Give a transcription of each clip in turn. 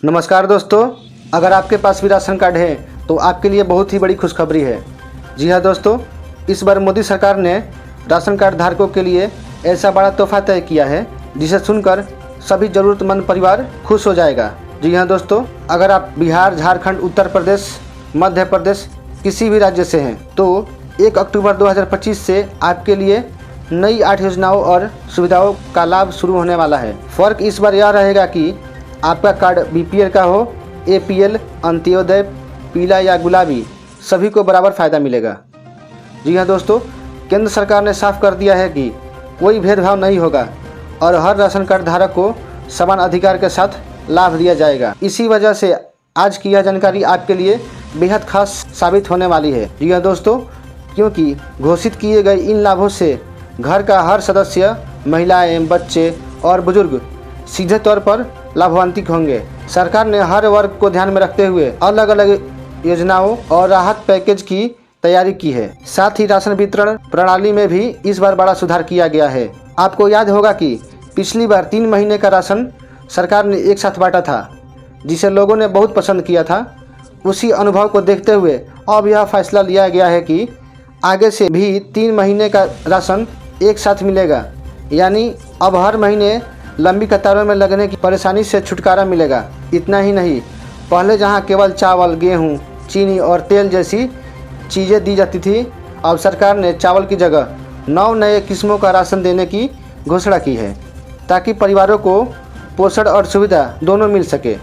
नमस्कार दोस्तों, अगर आपके पास भी राशन कार्ड है तो आपके लिए बहुत ही बड़ी खुशखबरी है। जी हाँ दोस्तों, इस बार मोदी सरकार ने राशन कार्ड धारकों के लिए ऐसा बड़ा तोहफा तय किया है जिसे सुनकर सभी ज़रूरतमंद परिवार खुश हो जाएगा। जी हाँ दोस्तों, अगर आप बिहार, झारखंड, उत्तर प्रदेश, मध्य प्रदेश किसी भी राज्य से हैं तो 1 अक्टूबर 2025 से आपके लिए नई 8 योजनाओं और सुविधाओं का लाभ शुरू होने वाला है। फ़र्क इस बार यह रहेगा कि आपका कार्ड बीपीएल का हो, एपीएल, अंत्योदय, पीला या गुलाबी, सभी को बराबर फ़ायदा मिलेगा। जी हाँ दोस्तों, केंद्र सरकार ने साफ कर दिया है कि कोई भेदभाव नहीं होगा और हर राशन कार्ड धारक को समान अधिकार के साथ लाभ दिया जाएगा। इसी वजह से आज की यह जानकारी आपके लिए बेहद खास साबित होने वाली है। जी हाँ दोस्तों, क्योंकि घोषित किए गए इन लाभों से घर का हर सदस्य, महिलाएं, बच्चे और बुजुर्ग सीधे तौर पर लाभान्वित होंगे। सरकार ने हर वर्ग को ध्यान में रखते हुए अलग अलग योजनाओं और राहत पैकेज की तैयारी की है। साथ ही राशन वितरण प्रणाली में भी इस बार बड़ा सुधार किया गया है। आपको याद होगा कि पिछली बार 3 महीने का राशन सरकार ने एक साथ बांटा था, जिसे लोगों ने बहुत पसंद किया था। उसी अनुभव को देखते हुए अब यह फैसला लिया गया है कि आगे से भी 3 महीने का राशन एक साथ मिलेगा, यानी अब हर महीने लंबी कतारों में लगने की परेशानी से छुटकारा मिलेगा। इतना ही नहीं, पहले जहां केवल चावल, गेहूं, चीनी और तेल जैसी चीज़ें दी जाती थी, अब सरकार ने चावल की जगह 9 नए किस्मों का राशन देने की घोषणा की है, ताकि परिवारों को पोषण और सुविधा दोनों मिल सके।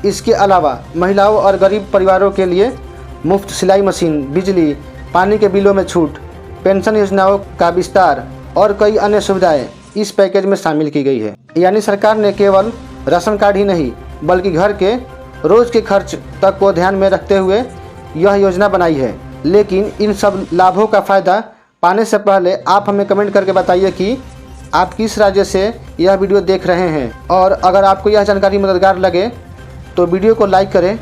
इसके अलावा महिलाओं और गरीब परिवारों के लिए मुफ्त सिलाई मशीन, बिजली, पानी के बिलों में छूट, पेंशन योजनाओं का विस्तार और कई अन्य सुविधाएं इस पैकेज में शामिल की गई है। यानी सरकार ने केवल राशन कार्ड ही नहीं बल्कि घर के रोज़ के खर्च तक को ध्यान में रखते हुए यह योजना बनाई है। लेकिन इन सब लाभों का फ़ायदा पाने से पहले आप हमें कमेंट करके बताइए कि आप किस राज्य से यह वीडियो देख रहे हैं, और अगर आपको यह जानकारी मददगार लगे तो वीडियो को लाइक करें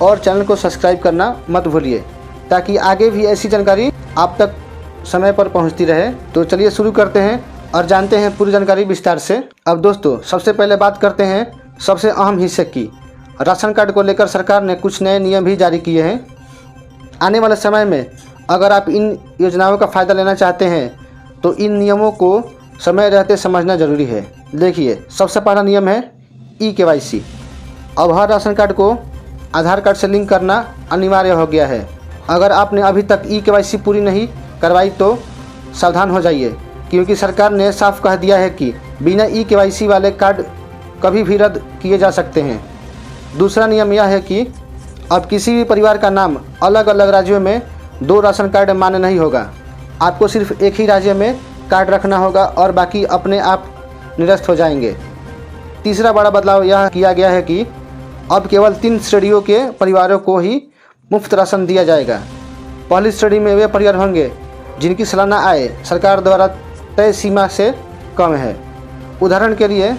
और चैनल को सब्सक्राइब करना मत भूलिए, ताकि आगे भी ऐसी जानकारी आप तक समय पर पहुंचती रहे। तो चलिए शुरू करते हैं और जानते हैं पूरी जानकारी विस्तार से। अब दोस्तों, सबसे पहले बात करते हैं सबसे अहम हिस्से की। राशन कार्ड को लेकर सरकार ने कुछ नए नियम भी जारी किए हैं। आने वाले समय में अगर आप इन योजनाओं का फ़ायदा लेना चाहते हैं तो इन नियमों को समय रहते समझना ज़रूरी है। देखिए, सबसे पहला नियम है ई-केवाईसी। अब हर राशन कार्ड को आधार कार्ड से लिंक करना अनिवार्य हो गया है। अगर आपने अभी तक ई-केवाईसी पूरी नहीं करवाई तो सावधान हो जाइए, क्योंकि सरकार ने साफ कह दिया है कि बिना ई-केवाईसी वाले कार्ड कभी भी रद्द किए जा सकते हैं। दूसरा नियम यह है कि अब किसी भी परिवार का नाम अलग अलग राज्यों में 2 राशन कार्ड मान्य नहीं होगा। आपको सिर्फ एक ही राज्य में कार्ड रखना होगा और बाकी अपने आप निरस्त हो जाएंगे। तीसरा बड़ा बदलाव यह किया गया है कि अब केवल 3 श्रेणियों के परिवारों को ही मुफ्त राशन दिया जाएगा। पहली श्रेणी में वे परिवार होंगे जिनकी सालाना आय सरकार द्वारा तय सीमा से कम है। उदाहरण के लिए,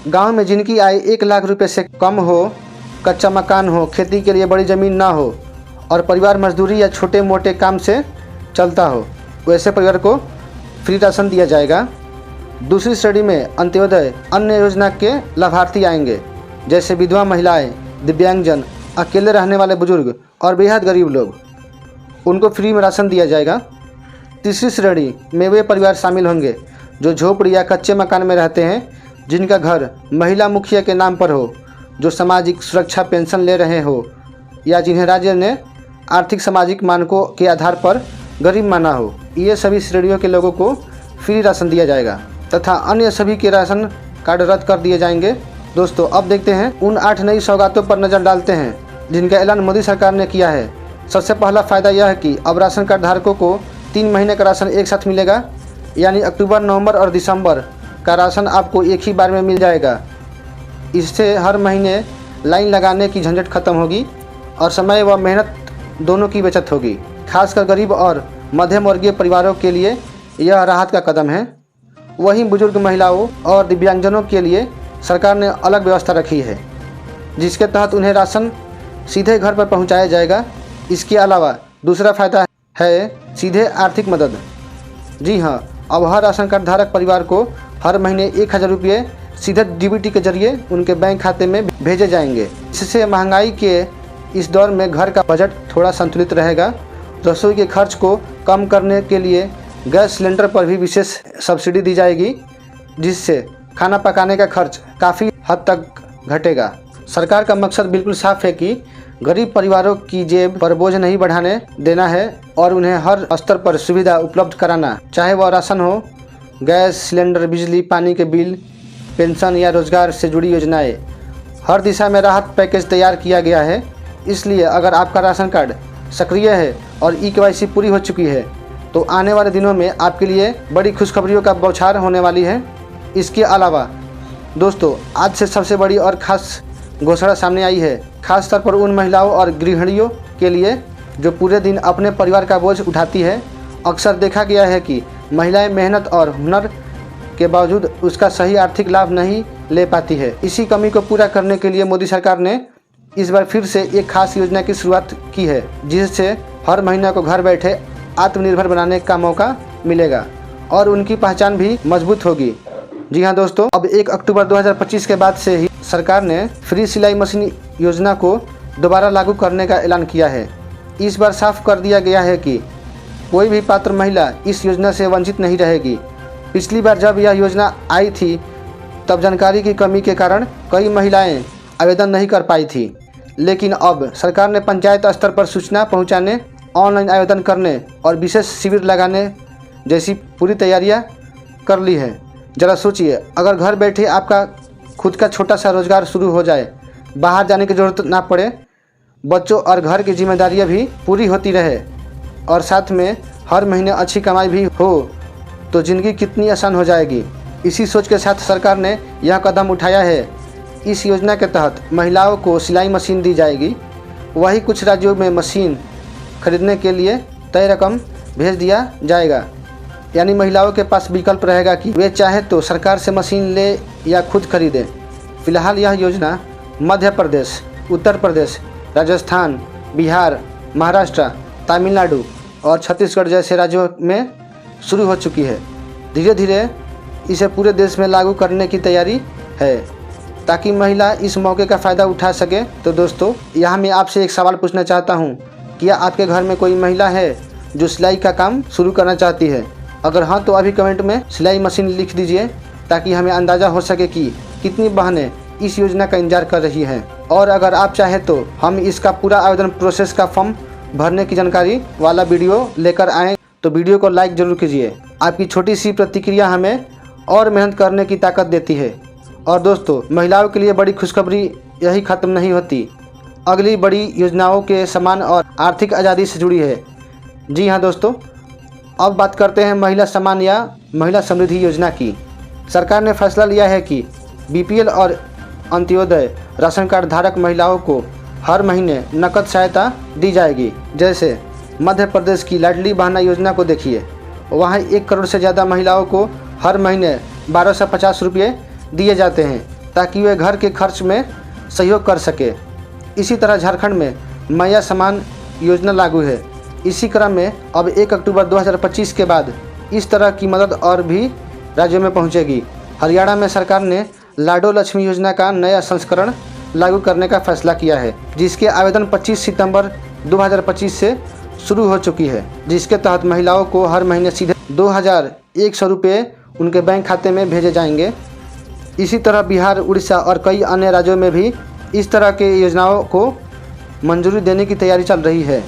गांव में जिनकी आय 1 लाख रुपए से कम हो, कच्चा मकान हो, खेती के लिए बड़ी ज़मीन ना हो और परिवार मजदूरी या छोटे मोटे काम से चलता हो, वैसे परिवार को फ्री राशन दिया जाएगा। दूसरी श्रेणी में अंत्योदय अन्य योजना के लाभार्थी आएंगे, जैसे विधवा महिलाएं, दिव्यांगजन, अकेले रहने वाले बुजुर्ग और बेहद गरीब लोग। उनको फ्री में राशन दिया जाएगा। तीसरी श्रेणी में वे परिवार शामिल होंगे जो झोपड़ी या कच्चे मकान में रहते हैं, जिनका घर महिला मुखिया के नाम पर हो, जो सामाजिक सुरक्षा पेंशन ले रहे हो या जिन्हें राज्य ने आर्थिक सामाजिक मानकों के आधार पर गरीब माना हो। ये सभी श्रेणियों के लोगों को फ्री राशन दिया जाएगा तथा अन्य सभी के राशन कार्ड रद्द कर दिए जाएंगे। दोस्तों, अब देखते हैं उन 8 नई सौगातों पर नज़र डालते हैं जिनका ऐलान मोदी सरकार ने किया है। सबसे पहला फ़ायदा यह है कि अब राशन कार्ड धारकों को 3 महीने का राशन एक साथ मिलेगा, यानी अक्टूबर, नवंबर और दिसंबर का राशन आपको एक ही बार में मिल जाएगा। इससे हर महीने लाइन लगाने की झंझट खत्म होगी और समय व मेहनत दोनों की बचत होगी। खासकर गरीब और मध्यम वर्गीय परिवारों के लिए यह राहत का कदम है। वहीं बुजुर्ग, महिलाओं और दिव्यांगजनों के लिए सरकार ने अलग व्यवस्था रखी है, जिसके तहत उन्हें राशन सीधे घर पर पहुंचाया जाएगा। इसके अलावा दूसरा फ़ायदा है सीधे आर्थिक मदद। जी हाँ, अब हर राशन कार्ड धारक परिवार को हर महीने 1000 रुपये सीधे डीबीटी के जरिए उनके बैंक खाते में भेजे जाएंगे। इससे महंगाई के इस दौर में घर का बजट थोड़ा संतुलित रहेगा। रसोई के खर्च को कम करने के लिए गैस सिलेंडर पर भी विशेष सब्सिडी दी जाएगी, जिससे खाना पकाने का खर्च काफ़ी हद तक घटेगा। सरकार का मकसद बिल्कुल साफ है कि गरीब परिवारों की जेब पर बोझ नहीं बढ़ाने देना है और उन्हें हर स्तर पर सुविधा उपलब्ध कराना, चाहे वह राशन हो, गैस सिलेंडर, बिजली, पानी के बिल, पेंशन या रोजगार से जुड़ी योजनाएं। हर दिशा में राहत पैकेज तैयार किया गया है। इसलिए अगर आपका राशन कार्ड सक्रिय है और ई-केवाईसी पूरी हो चुकी है तो आने वाले दिनों में आपके लिए बड़ी खुशखबरियों का बौछार होने वाली है। इसके अलावा दोस्तों, आज से सबसे बड़ी और ख़ास घोषणा सामने आई है, खास तौर पर उन महिलाओं और गृहिणियों के लिए जो पूरे दिन अपने परिवार का बोझ उठाती है। अक्सर देखा गया है कि महिलाएं मेहनत और हुनर के बावजूद उसका सही आर्थिक लाभ नहीं ले पाती है। इसी कमी को पूरा करने के लिए मोदी सरकार ने इस बार फिर से एक खास योजना की शुरुआत की है, जिससे हर महीने को घर बैठे आत्मनिर्भर बनाने का मौका मिलेगा और उनकी पहचान भी मजबूत होगी। जी हाँ दोस्तों, अब 1 अक्टूबर 2025 के बाद से ही सरकार ने फ्री सिलाई मशीन योजना को दोबारा लागू करने का ऐलान किया है। इस बार साफ कर दिया गया है कि कोई भी पात्र महिला इस योजना से वंचित नहीं रहेगी। पिछली बार जब यह योजना आई थी तब जानकारी की कमी के कारण कई महिलाएं आवेदन नहीं कर पाई थी, लेकिन अब सरकार ने पंचायत स्तर पर सूचना पहुंचाने, ऑनलाइन आवेदन करने और विशेष शिविर लगाने जैसी पूरी तैयारियां कर ली है। ज़रा सोचिए, अगर घर बैठे आपका खुद का छोटा सा रोजगार शुरू हो जाए, बाहर जाने की ज़रूरत ना पड़े, बच्चों और घर की जिम्मेदारियां भी पूरी होती रहे और साथ में हर महीने अच्छी कमाई भी हो, तो ज़िंदगी कितनी आसान हो जाएगी। इसी सोच के साथ सरकार ने यह कदम उठाया है। इस योजना के तहत महिलाओं को सिलाई मशीन दी जाएगी। वहीं कुछ राज्यों में मशीन खरीदने के लिए तय रकम भेज दिया जाएगा, यानी महिलाओं के पास विकल्प रहेगा कि वे चाहे तो सरकार से मशीन ले या खुद खरीदें। फिलहाल यह योजना मध्य प्रदेश, उत्तर प्रदेश, राजस्थान, बिहार, महाराष्ट्र, तमिलनाडु और छत्तीसगढ़ जैसे राज्यों में शुरू हो चुकी है। धीरे धीरे इसे पूरे देश में लागू करने की तैयारी है ताकि महिला इस मौके का फ़ायदा उठा सके। तो दोस्तों, यहाँ मैं आपसे एक सवाल पूछना चाहता हूँ, क्या आपके घर में कोई महिला है जो सिलाई का काम शुरू करना चाहती है? अगर हाँ तो अभी कमेंट में सिलाई मशीन लिख दीजिए ताकि हमें अंदाज़ा हो सके कि कितनी बहनें इस योजना का इंतजार कर रही हैं। और अगर आप चाहें तो हम इसका पूरा आवेदन प्रोसेस का फॉर्म भरने की जानकारी वाला वीडियो लेकर आएँ, तो वीडियो को लाइक ज़रूर कीजिए। आपकी छोटी सी प्रतिक्रिया हमें और मेहनत करने की ताकत देती है। और दोस्तों, महिलाओं के लिए बड़ी खुशखबरी यही ख़त्म नहीं होती, अगली बड़ी योजनाओं के समान और आर्थिक आज़ादी से जुड़ी है। जी हाँ दोस्तों, अब बात करते हैं महिला सम्मान या महिला समृद्धि योजना की। सरकार ने फैसला लिया है कि बीपीएल और अंत्योदय राशन कार्ड धारक महिलाओं को हर महीने नकद सहायता दी जाएगी। जैसे मध्य प्रदेश की लाडली बहना योजना को देखिए, वहाँ 1 करोड़ से ज़्यादा महिलाओं को हर महीने 1250 रुपये दिए जाते हैं ताकि वे घर के खर्च में सहयोग कर सके। इसी तरह झारखंड में मैया सम्मान योजना लागू है। इसी क्रम में अब 1 अक्टूबर 2025 के बाद इस तरह की मदद और भी राज्यों में पहुंचेगी। हरियाणा में सरकार ने लाडो लक्ष्मी योजना का नया संस्करण लागू करने का फैसला किया है, जिसके आवेदन 25 सितंबर 2025 से शुरू हो चुकी है, जिसके तहत महिलाओं को हर महीने सीधे 2100 रुपये उनके बैंक खाते में भेजे जाएंगे। इसी तरह बिहार, उड़ीसा और कई अन्य राज्यों में भी इस तरह के योजनाओं को मंजूरी देने की तैयारी चल रही है।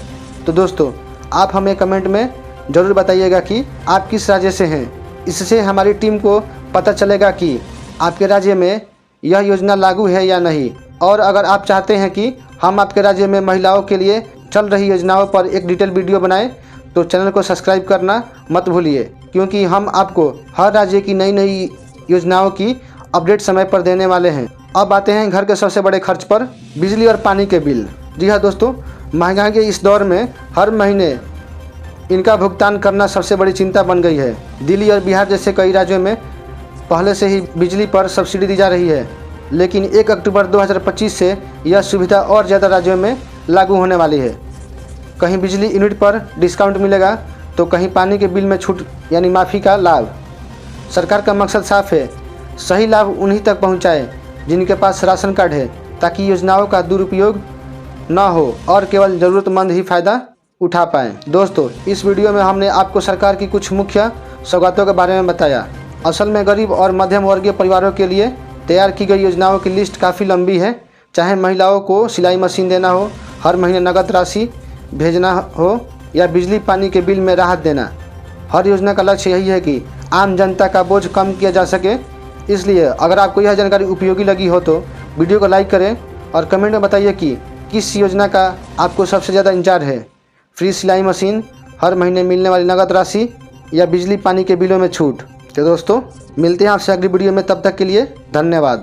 तो दोस्तों, आप हमें कमेंट में ज़रूर बताइएगा कि आप किस राज्य से हैं। इससे हमारी टीम को पता चलेगा कि आपके राज्य में यह योजना लागू है या नहीं। और अगर आप चाहते हैं कि हम आपके राज्य में महिलाओं के लिए चल रही योजनाओं पर एक डिटेल वीडियो बनाएं, तो चैनल को सब्सक्राइब करना मत भूलिए, क्योंकि हम आपको हर राज्य की नई नई योजनाओं की अपडेट समय पर देने वाले हैं। अब आते हैं घर के सबसे बड़े खर्च पर, बिजली और पानी के बिल। जी हाँ दोस्तों, महंगाई के इस दौर में हर महीने इनका भुगतान करना सबसे बड़ी चिंता बन गई है। दिल्ली और बिहार जैसे कई राज्यों में पहले से ही बिजली पर सब्सिडी दी जा रही है, लेकिन 1 अक्टूबर 2025 से यह सुविधा और ज़्यादा राज्यों में लागू होने वाली है। कहीं बिजली यूनिट पर डिस्काउंट मिलेगा तो कहीं पानी के बिल में छूट यानी माफ़ी का लाभ। सरकार का मकसद साफ है, सही लाभ उन्हीं तक पहुंचाएं जिनके पास राशन कार्ड है, ताकि योजनाओं का दुरुपयोग ना हो और केवल ज़रूरतमंद ही फ़ायदा उठा पाएँ। दोस्तों, इस वीडियो में हमने आपको सरकार की कुछ मुख्य सौगातों के बारे में बताया। असल में गरीब और मध्यम वर्गीय परिवारों के लिए तैयार की गई योजनाओं की लिस्ट काफ़ी लंबी है। चाहे महिलाओं को सिलाई मशीन देना हो, हर महीने नगद राशि भेजना हो या बिजली पानी के बिल में राहत देना, हर योजना का लक्ष्य यही है कि आम जनता का बोझ कम किया जा सके। इसलिए अगर आपको यह जानकारी उपयोगी लगी हो तो वीडियो को लाइक करें और कमेंट में बताइए कि किस योजना का आपको सबसे ज़्यादा इंतजार है। फ्री सिलाई मशीन, हर महीने मिलने वाली नगद राशि या बिजली पानी के बिलों में छूट। तो दोस्तों, मिलते हैं आपसे अगली वीडियो में, तब तक के लिए धन्यवाद।